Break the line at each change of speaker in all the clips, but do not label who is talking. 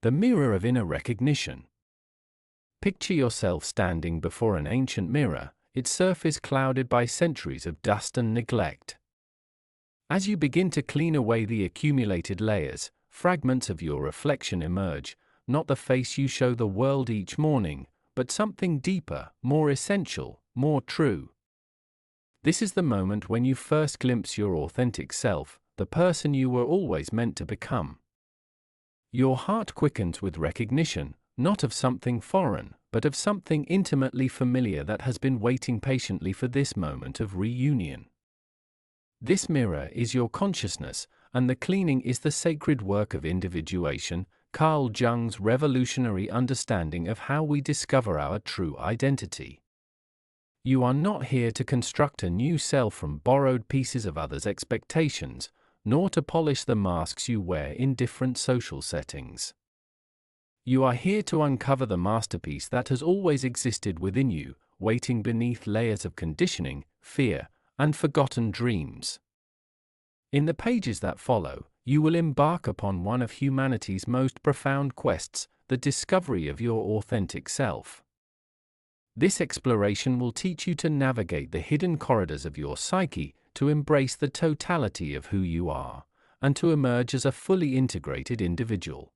The mirror of inner recognition. Picture yourself standing before an ancient mirror, its surface clouded by centuries of dust and neglect. As you begin to clean away the accumulated layers, fragments of your reflection emerge, not the face you show the world each morning, but something deeper, more essential, more true. This is the moment when you first glimpse your authentic self, the person you were always meant to become. Your heart quickens with recognition, not of something foreign, but of something intimately familiar that has been waiting patiently for this moment of reunion. This mirror is your consciousness, and the cleaning is the sacred work of individuation, Carl Jung's revolutionary understanding of how we discover our true identity. You are not here to construct a new self from borrowed pieces of others' expectations, nor to polish the masks you wear in different social settings. You are here to uncover the masterpiece that has always existed within you, waiting beneath layers of conditioning, fear, and forgotten dreams. In the pages that follow, you will embark upon one of humanity's most profound quests, the discovery of your authentic self. This exploration will teach you to navigate the hidden corridors of your psyche, to embrace the totality of who you are, and to emerge as a fully integrated individual.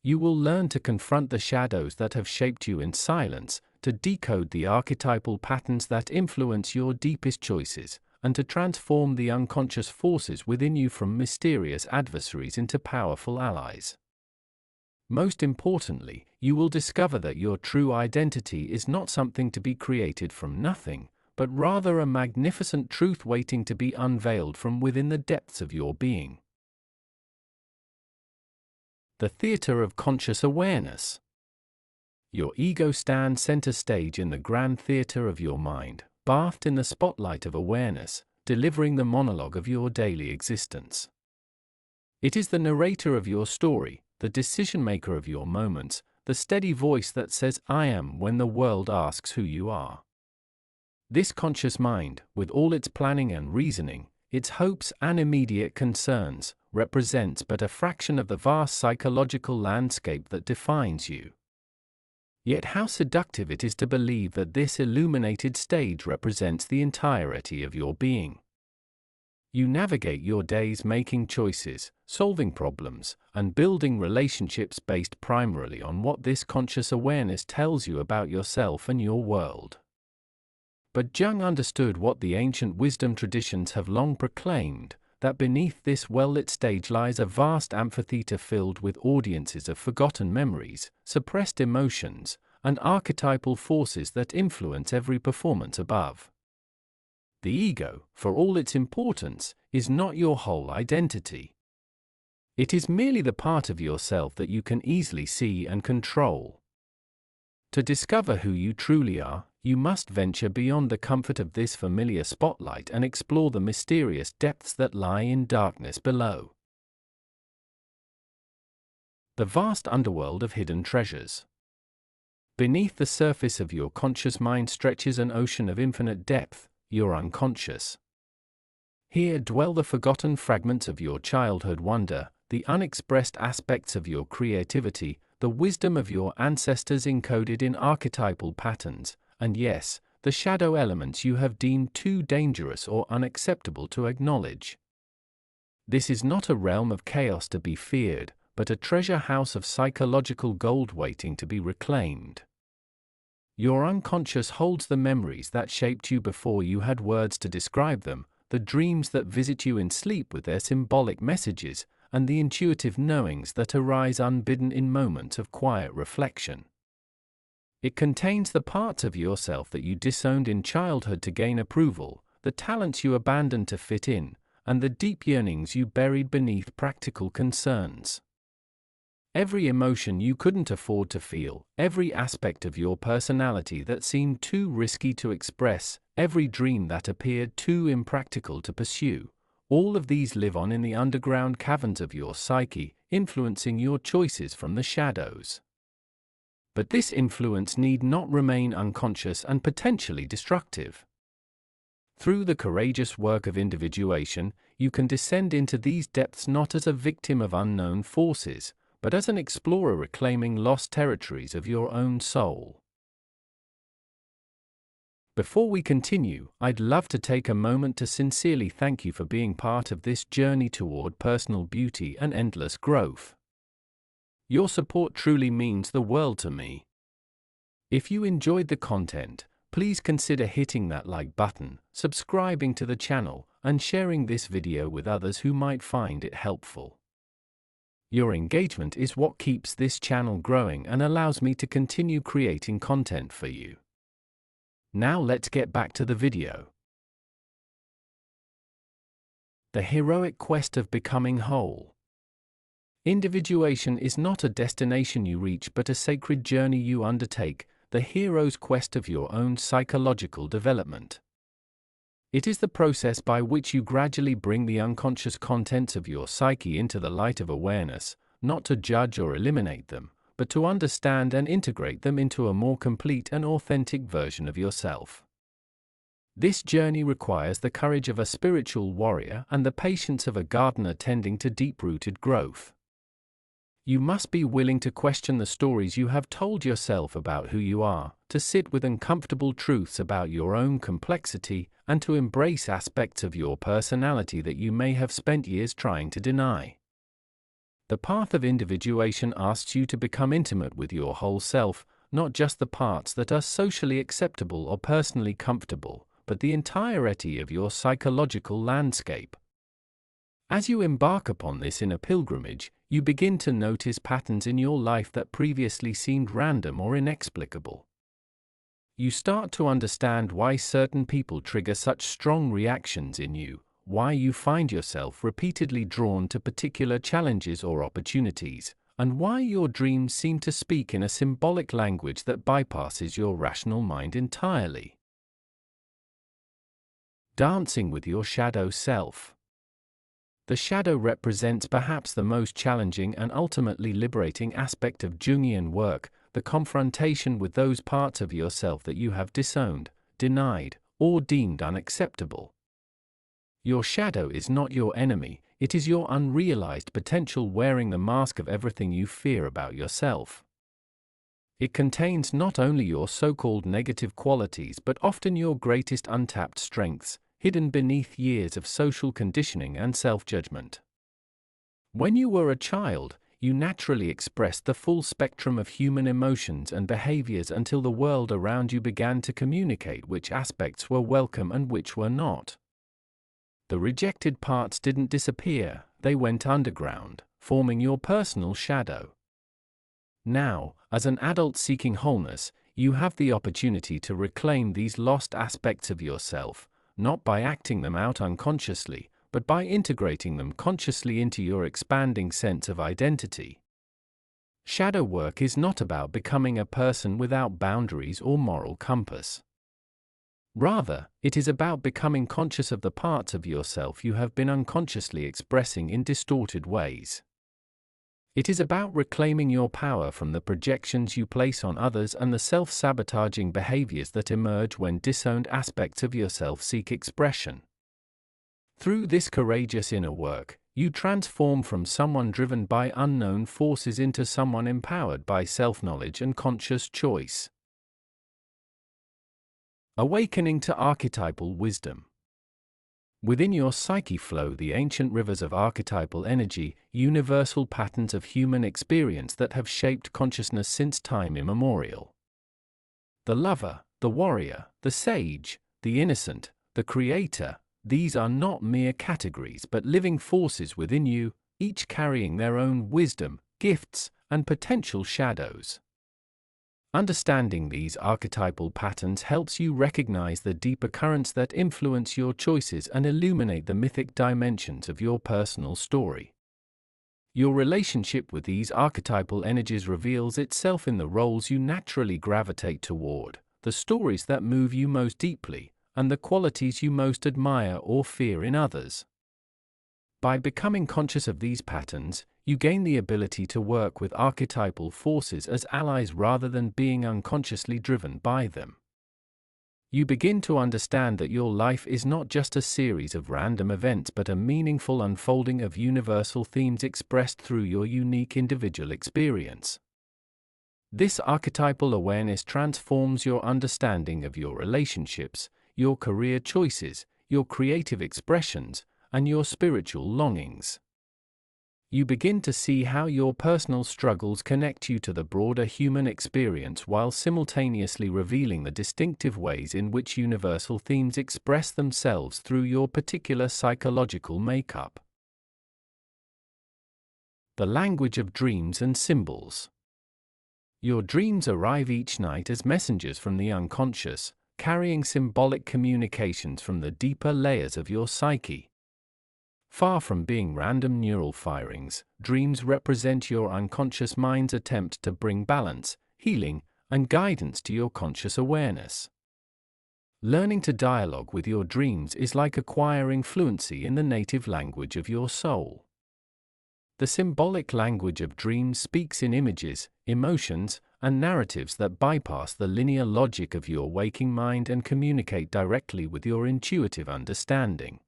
You will learn to confront the shadows that have shaped you in silence, to decode the archetypal patterns that influence your deepest choices, and to transform the unconscious forces within you from mysterious adversaries into powerful allies. Most importantly, you will discover that your true identity is not something to be created from nothing, but rather a magnificent truth waiting to be unveiled from within the depths of your being. The theater of conscious awareness. Your ego stands center stage in the grand theater of your mind, bathed in the spotlight of awareness, delivering the monologue of your daily existence. It is the narrator of your story, the decision-maker of your moments, the steady voice that says "I am" when the world asks who you are. This conscious mind, with all its planning and reasoning, its hopes and immediate concerns, represents but a fraction of the vast psychological landscape that defines you. Yet how seductive it is to believe that this illuminated stage represents the entirety of your being. You navigate your days making choices, solving problems, and building relationships based primarily on what this conscious awareness tells you about yourself and your world. But Jung understood what the ancient wisdom traditions have long proclaimed, that beneath this well-lit stage lies a vast amphitheater filled with audiences of forgotten memories, suppressed emotions, and archetypal forces that influence every performance above. The ego, for all its importance, is not your whole identity. It is merely the part of yourself that you can easily see and control. To discover who you truly are, you must venture beyond the comfort of this familiar spotlight and explore the mysterious depths that lie in darkness below. The vast underworld of hidden treasures. Beneath the surface of your conscious mind stretches an ocean of infinite depth, your unconscious. Here dwell the forgotten fragments of your childhood wonder, the unexpressed aspects of your creativity, the wisdom of your ancestors encoded in archetypal patterns, and yes, the shadow elements you have deemed too dangerous or unacceptable to acknowledge. This is not a realm of chaos to be feared, but a treasure house of psychological gold waiting to be reclaimed. Your unconscious holds the memories that shaped you before you had words to describe them, the dreams that visit you in sleep with their symbolic messages, and the intuitive knowings that arise unbidden in moments of quiet reflection. It contains the parts of yourself that you disowned in childhood to gain approval, the talents you abandoned to fit in, and the deep yearnings you buried beneath practical concerns. Every emotion you couldn't afford to feel, every aspect of your personality that seemed too risky to express, every dream that appeared too impractical to pursue, all of these live on in the underground caverns of your psyche, influencing your choices from the shadows. But this influence need not remain unconscious and potentially destructive. Through the courageous work of individuation, you can descend into these depths not as a victim of unknown forces, but as an explorer reclaiming lost territories of your own soul. Before we continue, I'd love to take a moment to sincerely thank you for being part of this journey toward personal beauty and endless growth. Your support truly means the world to me. If you enjoyed the content, please consider hitting that like button, subscribing to the channel, and sharing this video with others who might find it helpful. Your engagement is what keeps this channel growing and allows me to continue creating content for you. Now let's get back to the video. The heroic quest of becoming whole. Individuation is not a destination you reach but a sacred journey you undertake, the hero's quest of your own psychological development. It is the process by which you gradually bring the unconscious contents of your psyche into the light of awareness, not to judge or eliminate them, but to understand and integrate them into a more complete and authentic version of yourself. This journey requires the courage of a spiritual warrior and the patience of a gardener tending to deep-rooted growth. You must be willing to question the stories you have told yourself about who you are, to sit with uncomfortable truths about your own complexity, and to embrace aspects of your personality that you may have spent years trying to deny. The path of individuation asks you to become intimate with your whole self, not just the parts that are socially acceptable or personally comfortable, but the entirety of your psychological landscape. As you embark upon this inner pilgrimage, you begin to notice patterns in your life that previously seemed random or inexplicable. You start to understand why certain people trigger such strong reactions in you, why you find yourself repeatedly drawn to particular challenges or opportunities, and why your dreams seem to speak in a symbolic language that bypasses your rational mind entirely. Dancing with your shadow self. The shadow represents perhaps the most challenging and ultimately liberating aspect of Jungian work, the confrontation with those parts of yourself that you have disowned, denied, or deemed unacceptable. Your shadow is not your enemy, it is your unrealized potential wearing the mask of everything you fear about yourself. It contains not only your so-called negative qualities but often your greatest untapped strengths, hidden beneath years of social conditioning and self-judgment. When you were a child, you naturally expressed the full spectrum of human emotions and behaviors until the world around you began to communicate which aspects were welcome and which were not. The rejected parts didn't disappear, they went underground, forming your personal shadow. Now, as an adult seeking wholeness, you have the opportunity to reclaim these lost aspects of yourself, not by acting them out unconsciously, but by integrating them consciously into your expanding sense of identity. Shadow work is not about becoming a person without boundaries or moral compass. Rather, it is about becoming conscious of the parts of yourself you have been unconsciously expressing in distorted ways. It is about reclaiming your power from the projections you place on others and the self-sabotaging behaviors that emerge when disowned aspects of yourself seek expression. Through this courageous inner work, you transform from someone driven by unknown forces into someone empowered by self-knowledge and conscious choice. Awakening to archetypal wisdom. Within your psyche flow the ancient rivers of archetypal energy, universal patterns of human experience that have shaped consciousness since time immemorial. The lover, the warrior, the sage, the innocent, the creator, these are not mere categories but living forces within you, each carrying their own wisdom, gifts, and potential shadows. Understanding these archetypal patterns helps you recognize the deeper currents that influence your choices and illuminate the mythic dimensions of your personal story. Your relationship with these archetypal energies reveals itself in the roles you naturally gravitate toward, the stories that move you most deeply, and the qualities you most admire or fear in others. By becoming conscious of these patterns, you gain the ability to work with archetypal forces as allies rather than being unconsciously driven by them. You begin to understand that your life is not just a series of random events but a meaningful unfolding of universal themes expressed through your unique individual experience. This archetypal awareness transforms your understanding of your relationships, your career choices, your creative expressions, and your spiritual longings. You begin to see how your personal struggles connect you to the broader human experience while simultaneously revealing the distinctive ways in which universal themes express themselves through your particular psychological makeup. The language of dreams and symbols. Your dreams arrive each night as messengers from the unconscious, carrying symbolic communications from the deeper layers of your psyche. Far from being random neural firings, dreams represent your unconscious mind's attempt to bring balance, healing, and guidance to your conscious awareness. Learning to dialogue with your dreams is like acquiring fluency in the native language of your soul. The symbolic language of dreams speaks in images, emotions, and narratives that bypass the linear logic of your waking mind and communicate directly with your intuitive understanding.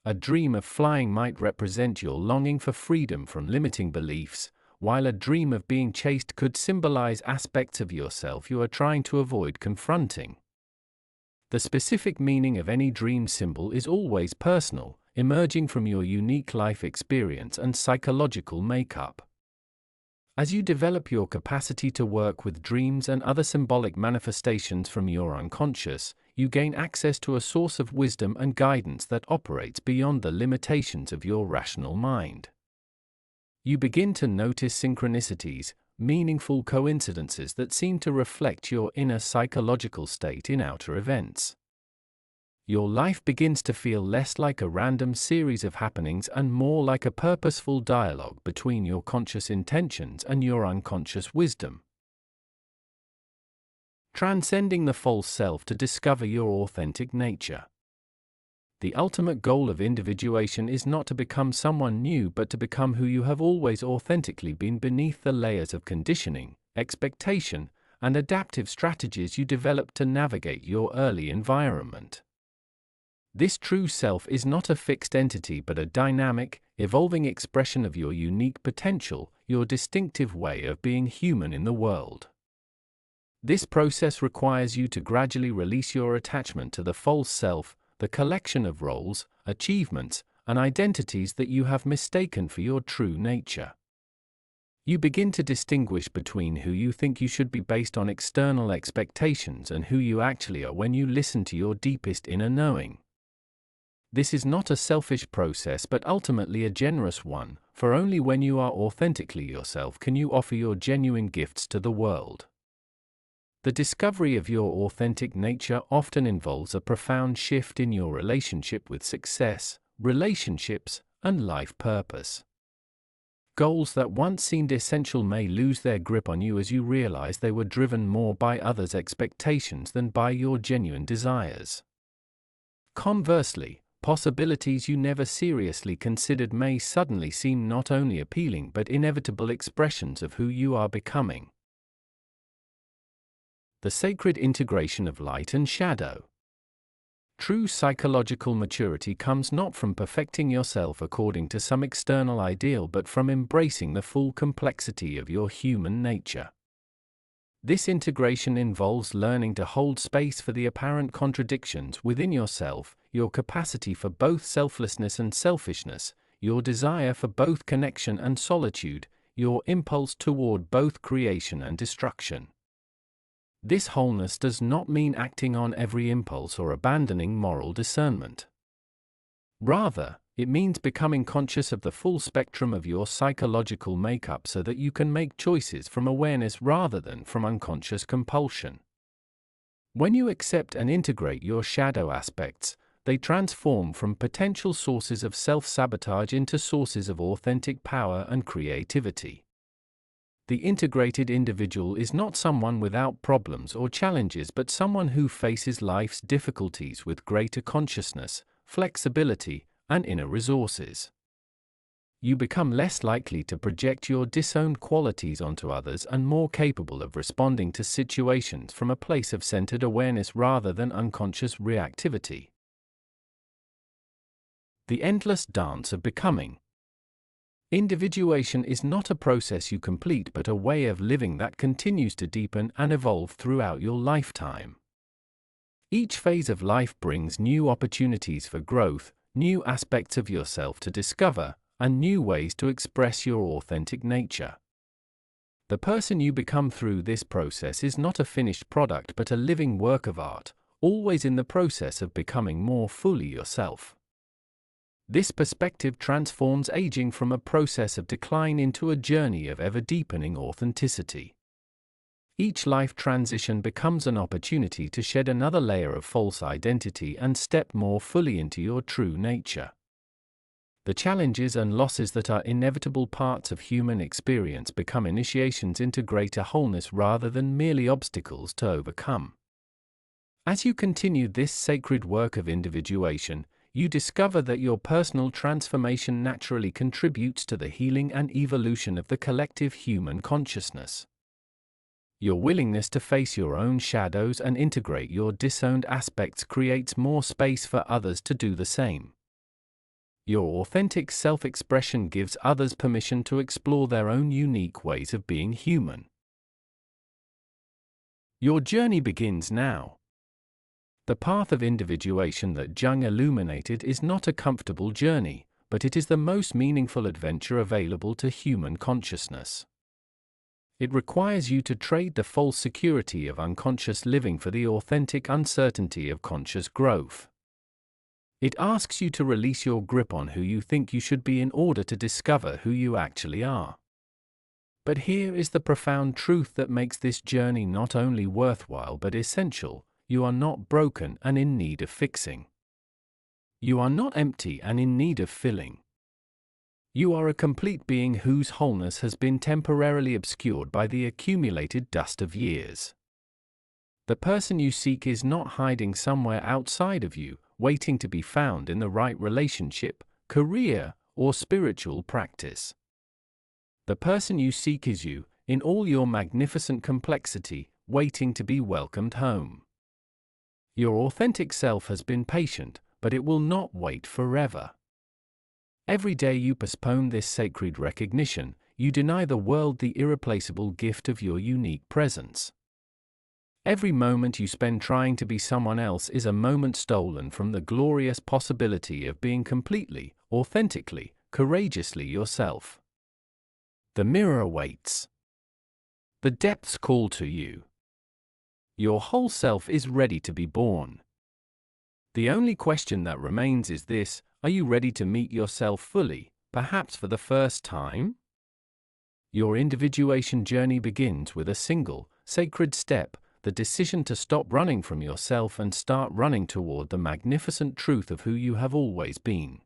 A dream of flying might represent your longing for freedom from limiting beliefs, while a dream of being chased could symbolize aspects of yourself you are trying to avoid confronting. The specific meaning of any dream symbol is always personal, emerging from your unique life experience and psychological makeup. As you develop your capacity to work with dreams and other symbolic manifestations from your unconscious, you gain access to a source of wisdom and guidance that operates beyond the limitations of your rational mind. You begin to notice synchronicities, meaningful coincidences that seem to reflect your inner psychological state in outer events. Your life begins to feel less like a random series of happenings and more like a purposeful dialogue between your conscious intentions and your unconscious wisdom. Transcending the false self to discover your authentic nature. The ultimate goal of individuation is not to become someone new but to become who you have always authentically been beneath the layers of conditioning, expectation, and adaptive strategies you developed to navigate your early environment. This true self is not a fixed entity but a dynamic, evolving expression of your unique potential, your distinctive way of being human in the world. This process requires you to gradually release your attachment to the false self, the collection of roles, achievements, and identities that you have mistaken for your true nature. You begin to distinguish between who you think you should be based on external expectations and who you actually are when you listen to your deepest inner knowing. This is not a selfish process but ultimately a generous one, for only when you are authentically yourself can you offer your genuine gifts to the world. The discovery of your authentic nature often involves a profound shift in your relationship with success, relationships, and life purpose. Goals that once seemed essential may lose their grip on you as you realize they were driven more by others' expectations than by your genuine desires. Conversely, possibilities you never seriously considered may suddenly seem not only appealing but inevitable expressions of who you are becoming. The sacred integration of light and shadow. True psychological maturity comes not from perfecting yourself according to some external ideal but from embracing the full complexity of your human nature. This integration involves learning to hold space for the apparent contradictions within yourself, your capacity for both selflessness and selfishness, your desire for both connection and solitude, your impulse toward both creation and destruction. This wholeness does not mean acting on every impulse or abandoning moral discernment. Rather, it means becoming conscious of the full spectrum of your psychological makeup so that you can make choices from awareness rather than from unconscious compulsion. When you accept and integrate your shadow aspects, they transform from potential sources of self-sabotage into sources of authentic power and creativity. The integrated individual is not someone without problems or challenges but someone who faces life's difficulties with greater consciousness, flexibility, and inner resources. you become less likely to project your disowned qualities onto others and more capable of responding to situations from a place of centered awareness rather than unconscious reactivity. The endless dance of becoming. Individuation is not a process you complete but a way of living that continues to deepen and evolve throughout your lifetime. Each phase of life brings new opportunities for growth, new aspects of yourself to discover, and new ways to express your authentic nature. The person you become through this process is not a finished product but a living work of art, always in the process of becoming more fully yourself. This perspective transforms aging from a process of decline into a journey of ever-deepening authenticity. Each life transition becomes an opportunity to shed another layer of false identity and step more fully into your true nature. The challenges and losses that are inevitable parts of human experience become initiations into greater wholeness rather than merely obstacles to overcome. As you continue this sacred work of individuation, you discover that your personal transformation naturally contributes to the healing and evolution of the collective human consciousness. Your willingness to face your own shadows and integrate your disowned aspects creates more space for others to do the same. Your authentic self-expression gives others permission to explore their own unique ways of being human. Your journey begins now. The path of individuation that Jung illuminated is not a comfortable journey, but it is the most meaningful adventure available to human consciousness. It requires you to trade the false security of unconscious living for the authentic uncertainty of conscious growth. It asks you to release your grip on who you think you should be in order to discover who you actually are. But here is the profound truth that makes this journey not only worthwhile but essential: you are not broken and in need of fixing. You are not empty and in need of filling. You are a complete being whose wholeness has been temporarily obscured by the accumulated dust of years. The person you seek is not hiding somewhere outside of you, waiting to be found in the right relationship, career, or spiritual practice. The person you seek is you, in all your magnificent complexity, waiting to be welcomed home. Your authentic self has been patient, but it will not wait forever. Every day you postpone this sacred recognition, you deny the world the irreplaceable gift of your unique presence. Every moment you spend trying to be someone else is a moment stolen from the glorious possibility of being completely, authentically, courageously yourself. The mirror waits. The depths call to you. Your whole self is ready to be born. The only question that remains is this: are you ready to meet yourself fully, perhaps for the first time? Your individuation journey begins with a single, sacred step: the decision to stop running from yourself and start running toward the magnificent truth of who you have always been.